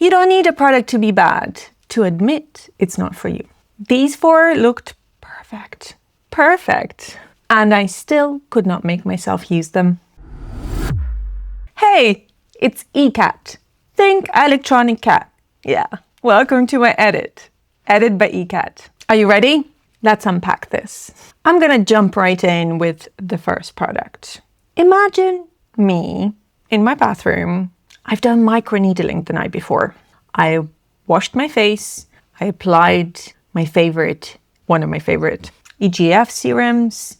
You don't need a product to be bad to admit it's not for you. These 4 looked perfect. Perfect. And I still could not make myself use them. Hey, it's Ekat. Think electronic cat. Yeah, welcome to my edit. Edit by Ekat. Are you ready? Let's unpack this. I'm gonna jump right in with the first product. Imagine me in my bathroom. I've done microneedling the night before. I washed my face. I applied one of my favorite EGF serums.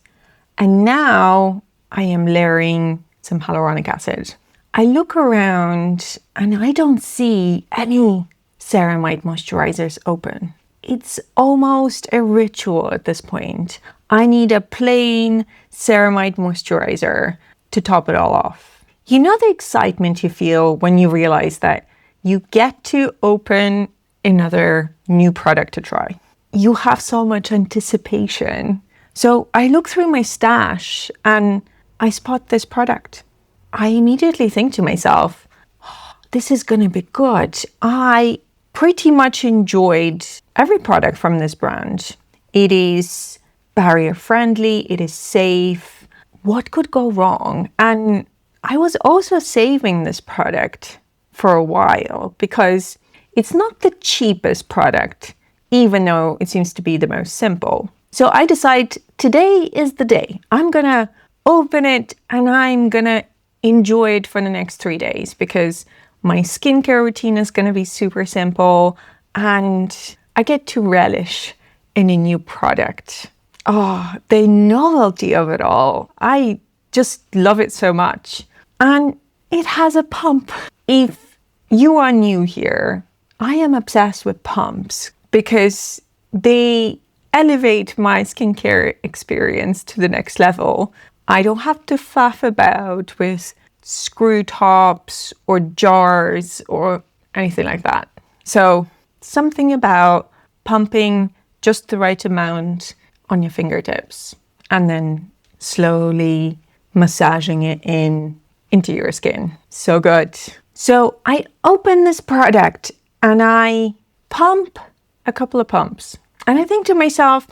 And now I am layering some hyaluronic acid. I look around and I don't see any Ceramide moisturizers open. It's almost a ritual at this point. I need a plain Ceramide moisturizer to top it all off. You know the excitement you feel when you realize that you get to open another new product to try. You have so much anticipation. So I look through my stash and I spot this product. I immediately think to myself, oh, this is going to be good. I pretty much enjoyed every product from this brand. It is barrier friendly. It is safe. What could go wrong? And I was also saving this product for a while because it's not the cheapest product, even though it seems to be the most simple. So I decide today is the day. I'm going to open it and I'm going to enjoy it for the next 3 days because my skincare routine is going to be super simple and I get to relish in a new product. Oh, the novelty of it all. I just love it so much. And it has a pump. If you are new here, I am obsessed with pumps because they elevate my skincare experience to the next level. I don't have to faff about with screw tops or jars or anything like that. So something about pumping just the right amount on your fingertips and then slowly massaging it into your skin. So good. So I open this product and I pump a couple of pumps. And I think to myself,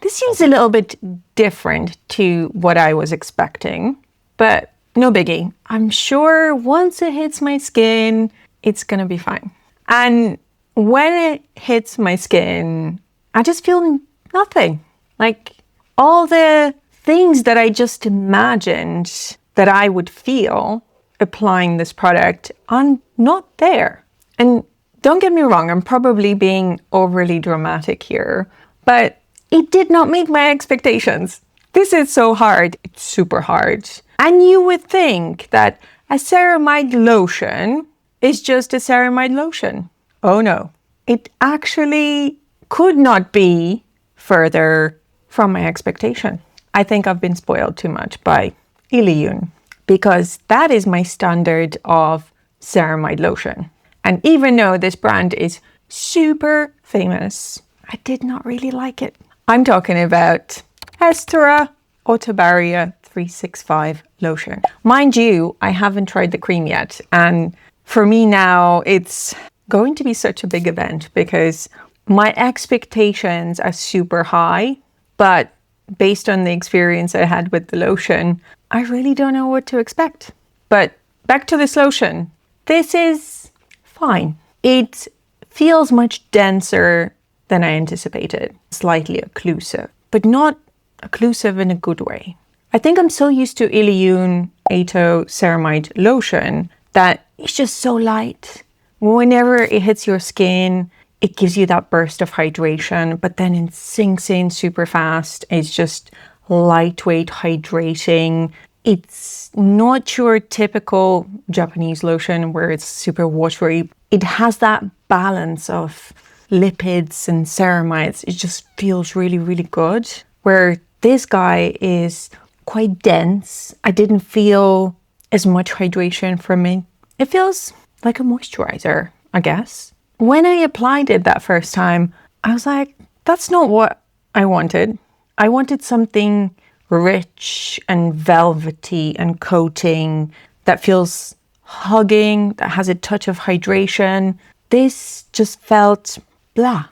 this seems a little bit different to what I was expecting, but no biggie. I'm sure once it hits my skin, it's gonna be fine. And when it hits my skin, I just feel nothing. Like all the things that I just imagined that I would feel applying this product are not there. And don't get me wrong, I'm probably being overly dramatic here, but it did not meet my expectations. This is so hard. It's super hard. And you would think that a ceramide lotion is just a ceramide lotion. Oh no. It actually could not be further from my expectation. I think I've been spoiled too much by ILLIYOON because that is my standard of ceramide lotion. And even though this brand is super famous, I did not really like it. I'm talking about AESTURA Auto Barrier 365 lotion. Mind you, I haven't tried the cream yet. And for me now, it's going to be such a big event because my expectations are super high. But based on the experience I had with the lotion, I really don't know what to expect. But back to this lotion. This is fine. It feels much denser than I anticipated. Slightly occlusive, but not occlusive in a good way. I think I'm so used to ILLIYOON Ato Ceramide lotion that it's just so light. Whenever it hits your skin, it gives you that burst of hydration, but then it sinks in super fast. It's just lightweight hydrating. It's not your typical Japanese lotion where it's super watery. It has that balance of lipids and ceramides. It just feels really, really good. Where this guy is quite dense. I didn't feel as much hydration from it. It feels like a moisturizer, I guess. When I applied it that first time, I was like, that's not what I wanted. I wanted something rich and velvety and coating that feels hugging, that has a touch of hydration. This just felt blah,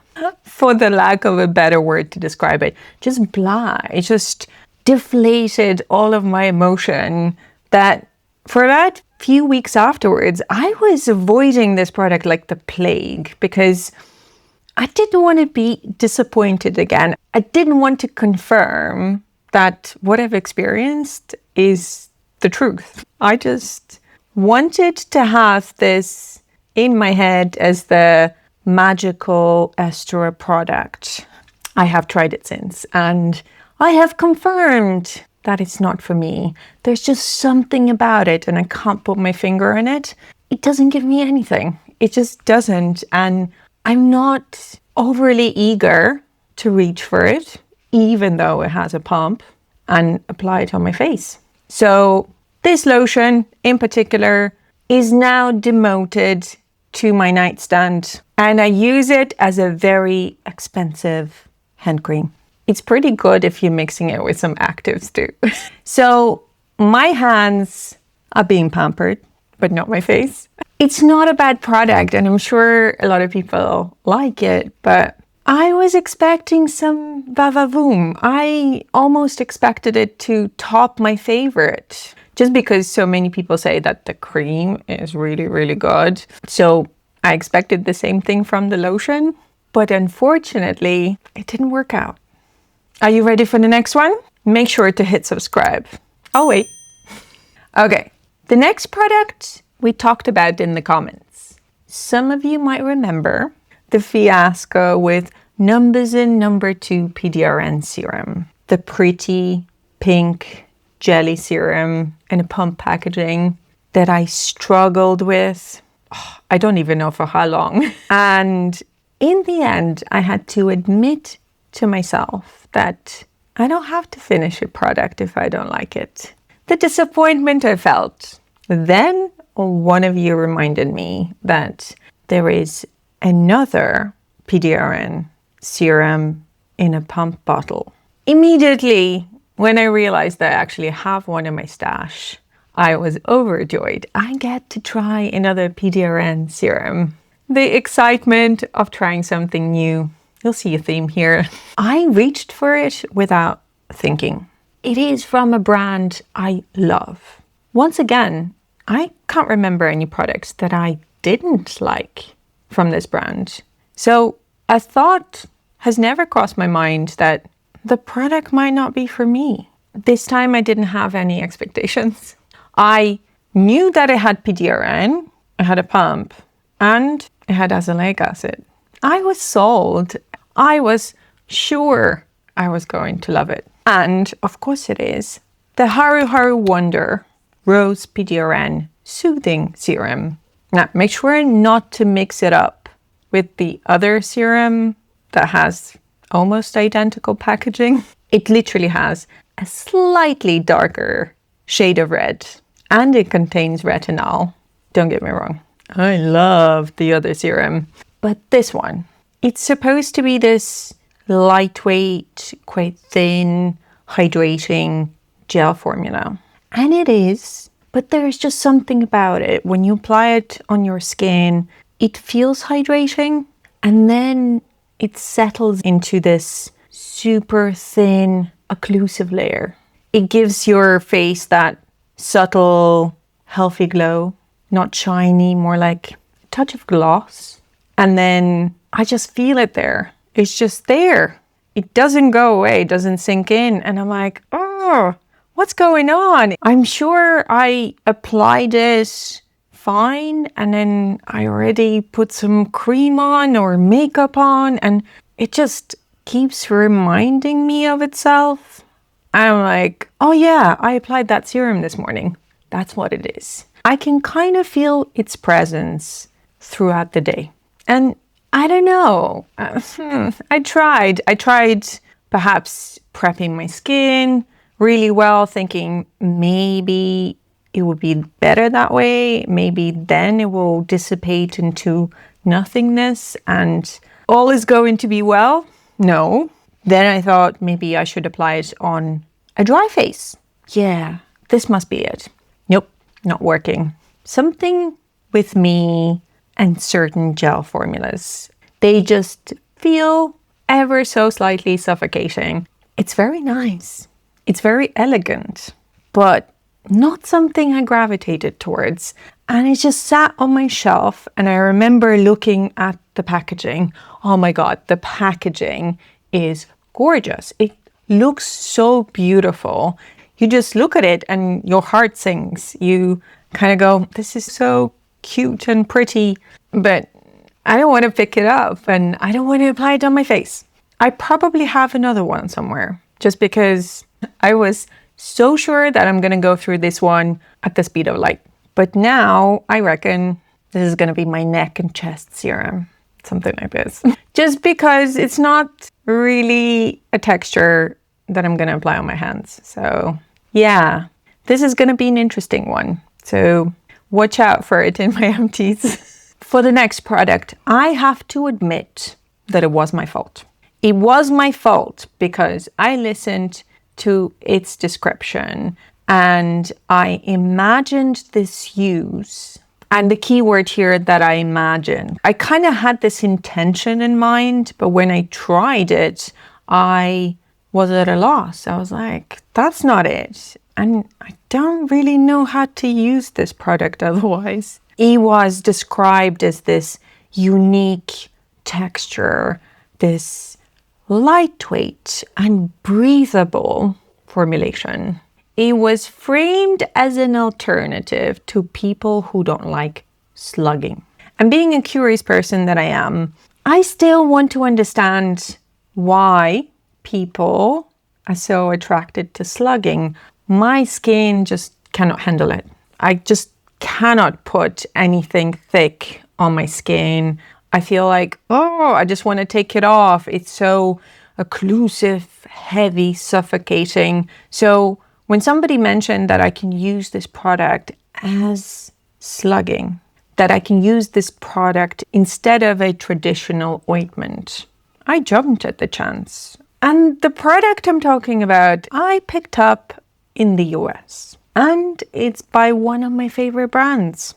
for the lack of a better word to describe it. Just blah. It just deflated all of my emotion that for about few weeks afterwards, I was avoiding this product like the plague because I didn't want to be disappointed again. I didn't want to confirm that what I've experienced is the truth. I just wanted to have this in my head as the magical AESTURA product. I have tried it since and I have confirmed that it's not for me. There's just something about it and I can't put my finger on it. It doesn't give me anything. It just doesn't. And I'm not overly eager to reach for it, even though it has a pump, and apply it on my face. So this lotion in particular is now demoted to my nightstand and I use it as a very expensive hand cream. It's pretty good if you're mixing it with some actives too. So my hands are being pampered, but not my face. It's not a bad product and I'm sure a lot of people like it, but I was expecting some va-va-voom. I almost expected it to top my favorite just because so many people say that the cream is really, really good. So I expected the same thing from the lotion, but unfortunately it didn't work out. Are you ready for the next one? Make sure to hit subscribe. I'll wait. Okay, the next product we talked about in the comments. Some of you might remember the fiasco with Numbuzin No. 2 PDRN serum. The pretty pink jelly serum in a pump packaging that I struggled with. I don't even know for how long. And in the end, I had to admit to myself that I don't have to finish a product if I don't like it. The disappointment I felt. Then one of you reminded me that there is another PDRN serum in a pump bottle. Immediately, when I realized that I actually have one in my stash, I was overjoyed. I get to try another PDRN serum. The excitement of trying something new. You'll see a theme here. I reached for it without thinking. It is from a brand I love. Once again, I can't remember any products that I didn't like from this brand. So a thought has never crossed my mind that the product might not be for me. This time I didn't have any expectations. I knew that it had PDRN, it had a pump, and it had azelaic acid. I was sold. I was sure I was going to love it. And of course it is. The Haruharu Wonder Rose PDRN Soothing Serum. Now make sure not to mix it up with the other serum that has almost identical packaging. It literally has a slightly darker shade of red and it contains retinol. Don't get me wrong. I love the other serum, but this one, it's supposed to be this lightweight, quite thin, hydrating gel formula. And it is, but there's just something about it. When you apply it on your skin, it feels hydrating and then it settles into this super thin, occlusive layer. It gives your face that subtle, healthy glow, not shiny, more like a touch of gloss. And then I just feel it there. It's just there. It doesn't go away, it doesn't sink in. And I'm like, oh, what's going on? I'm sure I applied it fine and then I already put some cream on or makeup on and it just keeps reminding me of itself. I'm like, oh yeah, I applied that serum this morning. That's what it is. I can kind of feel its presence throughout the day. And I don't know. I tried perhaps prepping my skin really well, thinking maybe it would be better that way. Maybe then it will dissipate into nothingness and all is going to be well. No. Then I thought maybe I should apply it on a dry face. Yeah, this must be it. Nope, not working. something with me and certain gel formulas. They just feel ever so slightly suffocating. It's very nice. It's very elegant, but not something I gravitated towards. And it just sat on my shelf, and I remember looking at the packaging. Oh my God, the packaging is gorgeous. It looks so beautiful. You just look at it and your heart sings. You kind of go, this is so cute and pretty, but I don't want to pick it up and I don't want to apply it on my face. I probably have another one somewhere just because I was so sure that I'm going to go through this one at the speed of light. But now I reckon this is going to be my neck and chest serum, something like this. Just because it's not really a texture that I'm going to apply on my hands. So yeah, this is going to be an interesting one. So watch out for it in my empties. For the next product, I have to admit that it was my fault. It was my fault because I listened to its description and I imagined this use. And the key word here that I imagined, I kind of had this intention in mind, but when I tried it, I was at a loss. I was like, that's not it. And I don't really know how to use this product otherwise. It was described as this unique texture, this lightweight and breathable formulation. It was framed as an alternative to people who don't like slugging. And being a curious person that I am, I still want to understand why people are so attracted to slugging. My skin just cannot handle it. I just cannot put anything thick on my skin. I feel like, oh, I just want to take it off. It's so occlusive, heavy, suffocating. So when somebody mentioned that I can use this product as slugging, that I can use this product instead of a traditional ointment, I jumped at the chance. And the product I'm talking about, I picked up in the US. And it's by one of my favorite brands.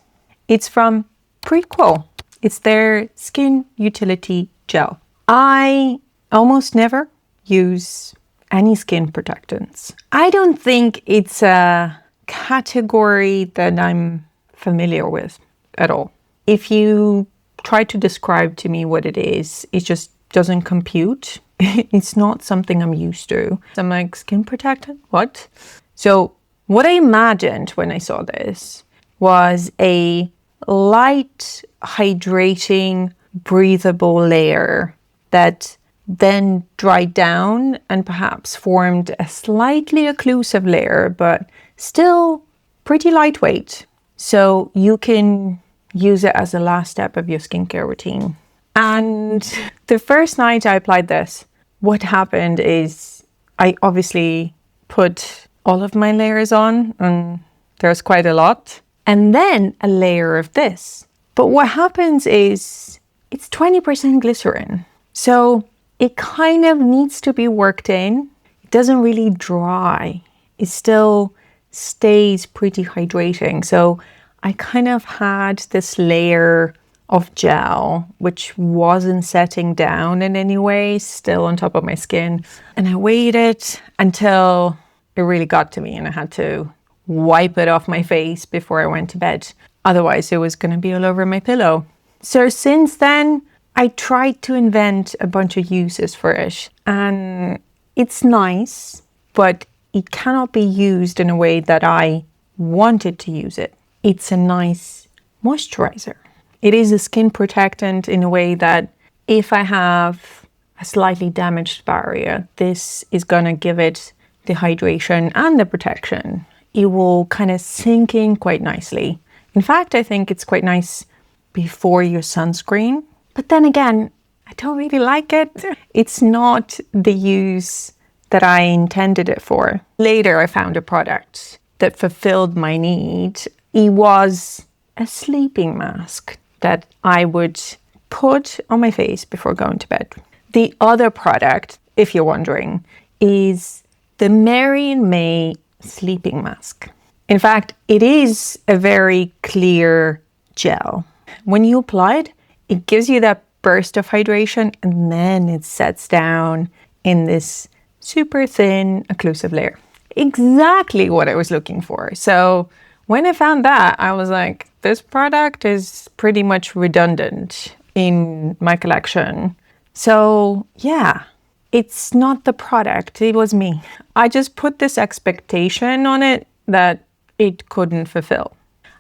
It's from Prequel. It's their Skin Utility Gel. I almost never use any skin protectants. I don't think it's a category that I'm familiar with at all. If you try to describe to me what it is, it just doesn't compute. It's not something I'm used to. I'm like, skin protectant? What? So what I imagined when I saw this was a light, hydrating, breathable layer that then dried down and perhaps formed a slightly occlusive layer, but still pretty lightweight. So you can use it as the last step of your skincare routine. And the first night I applied this, what happened is I obviously put all of my layers on, and there's quite a lot, and then a layer of this. But what happens is it's 20% glycerin. So it kind of needs to be worked in. It doesn't really dry. It still stays pretty hydrating. So I kind of had this layer of gel, which wasn't setting down in any way, still on top of my skin. And I waited until it really got to me and I had to wipe it off my face before I went to bed. Otherwise, it was going to be all over my pillow. So since then, I tried to invent a bunch of uses for it. And it's nice, but it cannot be used in a way that I wanted to use it. It's a nice moisturizer. It is a skin protectant in a way that if I have a slightly damaged barrier, this is going to give it the hydration and the protection. It will kind of sink in quite nicely. In fact, I think it's quite nice before your sunscreen. But then again, I don't really like it. It's not the use that I intended it for. Later, I found a product that fulfilled my need. It was a sleeping mask that I would put on my face before going to bed. The other product, if you're wondering, is the Mary and May sleeping mask. In fact, it is a very clear gel. When you apply it, it gives you that burst of hydration, and then it sets down in this super thin occlusive layer. Exactly what I was looking for. So when I found that, I was like, this product is pretty much redundant in my collection. So yeah, it's not the product, it was me. I just put this expectation on it that it couldn't fulfill.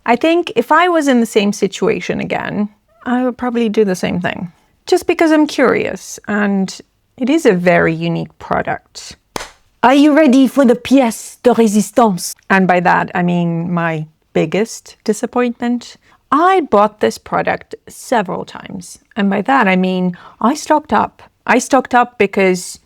I think if I was in the same situation again, I would probably do the same thing. Just because I'm curious, and it is a very unique product. Are you ready for the pièce de résistance? And by that, I mean my biggest disappointment. I bought this product several times. And by that, I mean I stocked up. I stocked up because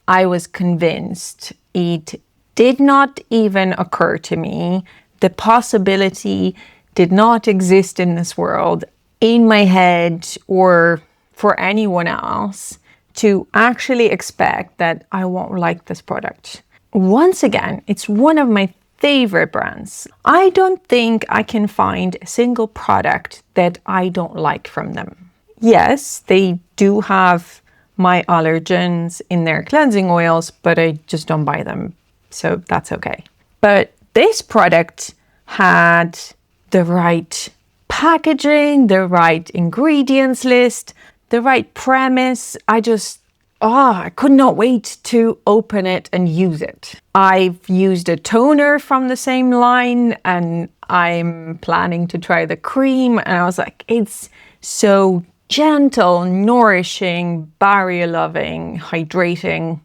I was convinced it did not even occur to me. The possibility did not exist in this world, in my head or for anyone else, to actually expect that I won't like this product. Once again, it's one of my favorite brands. I don't think I can find a single product that I don't like from them. Yes, they do have my allergens in their cleansing oils, but I just don't buy them. So that's okay. But this product had the right packaging, the right ingredients list, the right premise. I could not wait to open it and use it. I've used a toner from the same line, and I'm planning to try the cream. And I was like, it's so gentle, nourishing, barrier loving, hydrating.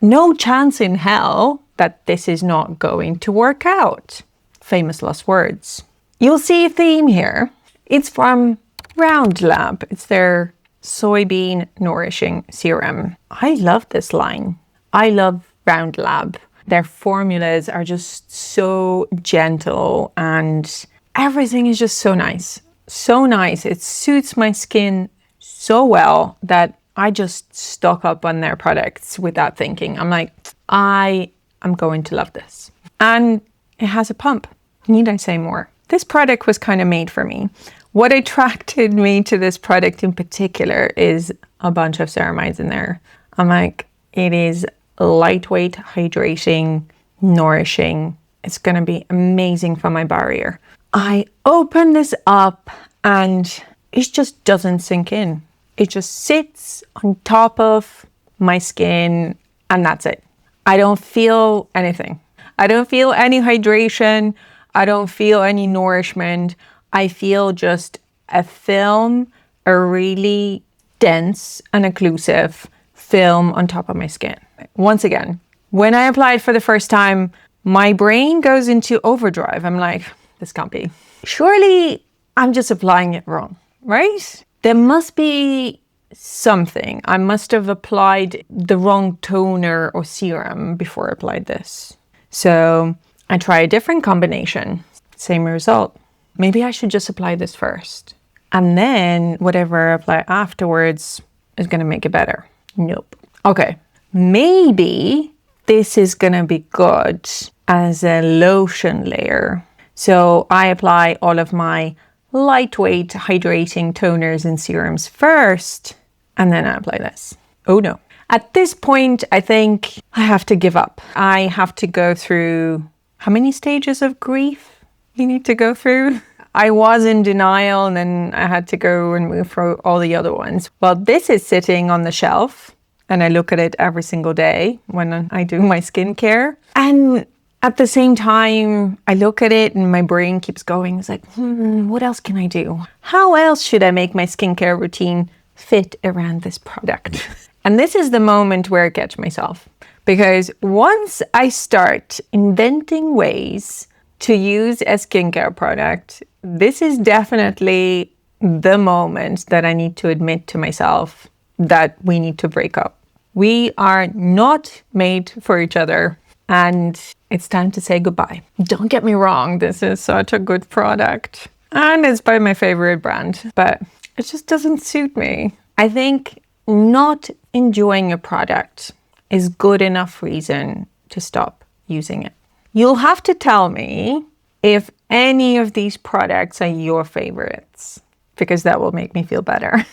No chance in hell that this is not going to work out. Famous last words. You'll see a theme here. It's from Round Lab. It's their Soybean Nourishing Serum. I love this line. I love Round Lab. Their formulas are just so gentle and everything is just so nice. So nice. It suits my skin so well that I just stock up on their products without thinking. I'm like, I am going to love this. And it has a pump. Need I say more? This product was kind of made for me. What attracted me to this product in particular is a bunch of ceramides in there. I'm like, it is lightweight, hydrating, nourishing. It's going to be amazing for my barrier. I open this up and it just doesn't sink in. It just sits on top of my skin and that's it. I don't feel anything. I don't feel any hydration. I don't feel any nourishment. I feel just a film, a really dense and occlusive film on top of my skin. Once again, when I apply it for the first time, my brain goes into overdrive. I'm like, this can't be. Surely I'm just applying it wrong, right? There must be something. I must have applied the wrong toner or serum before I applied this. So I try a different combination, same result. Maybe I should just apply this first. And then whatever I apply afterwards is going to make it better. Nope. Okay. Maybe this is going to be good as a lotion layer. So I apply all of my lightweight hydrating toners and serums first, and then I apply this. Oh no. At this point, I think I have to give up. I have to go through how many stages of grief you need to go through? I was in denial and then I had to go and move through all the other ones. Well, this is sitting on the shelf and I look at it every single day when I do my skincare. And at the same time, I look at it and my brain keeps going. It's like, what else can I do? How else should I make my skincare routine fit around this product? And this is the moment where I catch myself. Because once I start inventing ways to use a skincare product, this is definitely the moment that I need to admit to myself that we need to break up. We are not made for each other and it's time to say goodbye. Don't get me wrong, this is such a good product and it's by my favorite brand, but it just doesn't suit me. I think not enjoying a product is good enough reason to stop using it. You'll have to tell me if any of these products are your favorites, because that will make me feel better.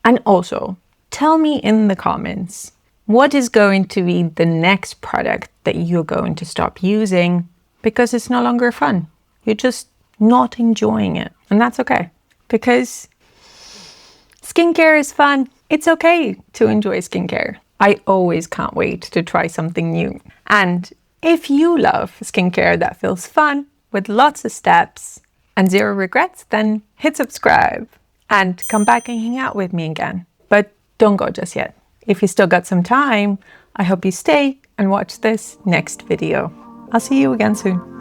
And also, tell me in the comments, what is going to be the next product that you're going to stop using because it's no longer fun? You're just not enjoying it. And that's okay, because skincare is fun. It's okay to enjoy skincare. I always can't wait to try something new. And if you love skincare that feels fun, with lots of steps and zero regrets, then hit subscribe and come back and hang out with me again. But don't go just yet. If you still got some time, I hope you stay and watch this next video. I'll see you again soon.